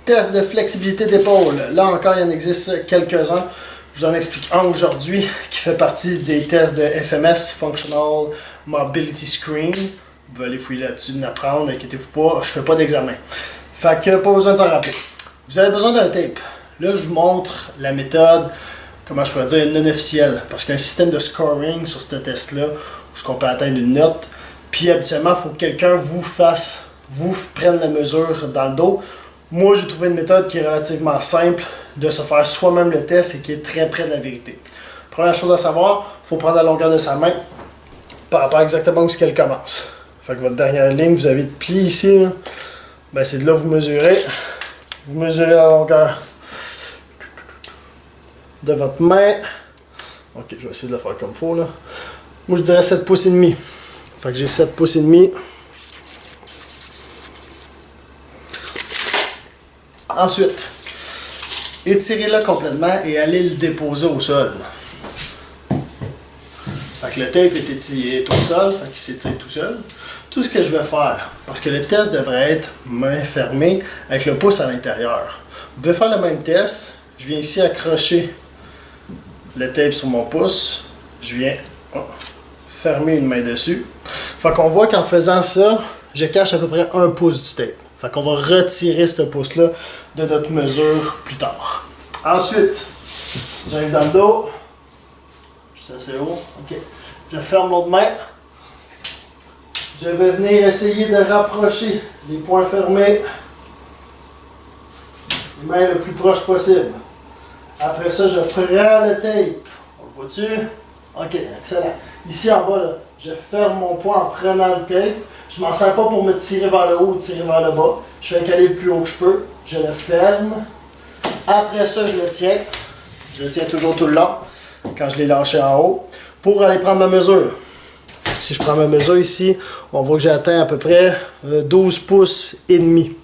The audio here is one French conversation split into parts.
Test de flexibilité d'épaule. Là encore, il en existe quelques-uns. Je vous en explique un aujourd'hui qui fait partie des tests de FMS, Functional Mobility Screen. Vous pouvez aller fouiller là-dessus, d'apprendre, inquiétez-vous pas, je fais pas d'examen. Fait que pas besoin de s'en rappeler. Vous avez besoin d'un tape. Là, je vous montre la méthode, comment je pourrais dire, non officielle. Parce qu'il y a un système de scoring sur ce test-là, où on peut atteindre une note. Puis habituellement, il faut que quelqu'un vous prenne la mesure dans le dos. Moi, j'ai trouvé une méthode qui est relativement simple de se faire soi-même le test et qui est très près de la vérité. Première chose à savoir, il faut prendre la longueur de sa main par rapport exactement où elle commence. Fait que votre dernière ligne, vous avez de pli ici. Ben, c'est de là que vous mesurez. Vous mesurez la longueur de votre main. Ok, je vais essayer de le faire comme il faut là. Moi, je dirais 7 pouces et demi. Fait que j'ai 7 pouces et demi. Ensuite, étirez-le complètement et allez le déposer au sol. Fait que le tape est au sol, fait qu'il s'étire tout seul. Tout ce que je vais faire, parce que le test devrait être main fermée avec le pouce à l'intérieur. Vous pouvez faire le même test. Je viens ici accrocher le tape sur mon pouce. Je viens fermer une main dessus. Fait qu'on voit qu'en faisant ça, je cache à peu près 1 pouce du tape. Fait qu'on va retirer ce pouce-là de notre mesure plus tard. Ensuite, j'arrive dans le dos. Je suis assez haut. OK. Je ferme l'autre main. Je vais venir essayer de rapprocher les poings fermés. Les mains le plus proche possible. Après ça, je prends le tape. On le voit-tu? OK, excellent. Ici en bas, là, je ferme mon poing en prenant le tape. Je ne m'en sers pas pour me tirer vers le haut ou tirer vers le bas. Je fais caler le plus haut que je peux. Je le ferme. Après ça, je le tiens. Je le tiens toujours tout le long quand je l'ai lâché en haut pour aller prendre ma mesure. Si je prends ma mesure ici, on voit que j'ai atteint à peu près 12 pouces et demi.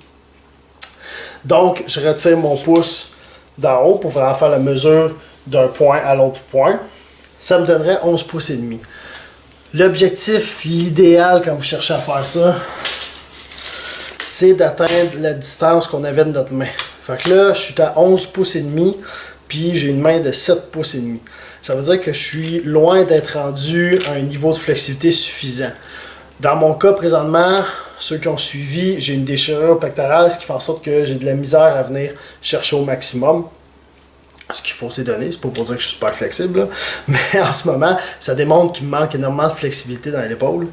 Donc, je retire mon pouce d'en haut pour vraiment faire la mesure d'un point à l'autre point. Ça me donnerait 11 pouces et demi. L'objectif, l'idéal quand vous cherchez à faire ça, c'est d'atteindre la distance qu'on avait de notre main. Fait que là, je suis à 11 pouces et demi, puis j'ai une main de 7 pouces et demi. Ça veut dire que je suis loin d'être rendu à un niveau de flexibilité suffisant. Dans mon cas, présentement, ceux qui ont suivi, j'ai une déchirure pectorale, ce qui fait en sorte que j'ai de la misère à venir chercher au maximum. Ce qu'il faut se donner, c'est pas pour dire que je suis super flexible, là. Mais en ce moment, ça démontre qu'il me manque énormément de flexibilité dans l'épaule.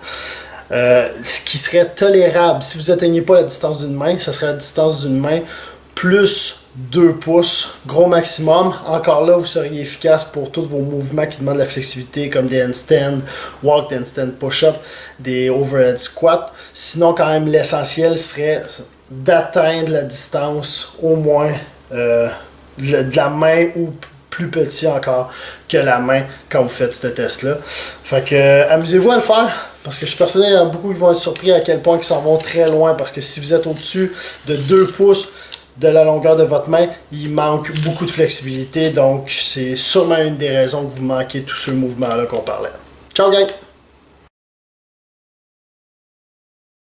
Ce qui serait tolérable, si vous n'atteignez pas la distance d'une main, ça serait la distance d'une main plus 2 pouces, gros maximum. Encore là, vous seriez efficace pour tous vos mouvements qui demandent de la flexibilité, comme des handstands, walk, des handstand push-up, des overhead squats. Sinon, quand même, l'essentiel serait d'atteindre la distance au moins de la main ou plus petit encore que la main quand vous faites ce test-là. Fait que amusez-vous à le faire, parce que je suis persuadé qu'il y en a beaucoup qui vont être surpris à quel point ils s'en vont très loin, parce que si vous êtes au-dessus de 2 pouces de la longueur de votre main, il manque beaucoup de flexibilité, donc c'est sûrement une des raisons que vous manquez tous ces mouvements-là qu'on parlait. Ciao gang!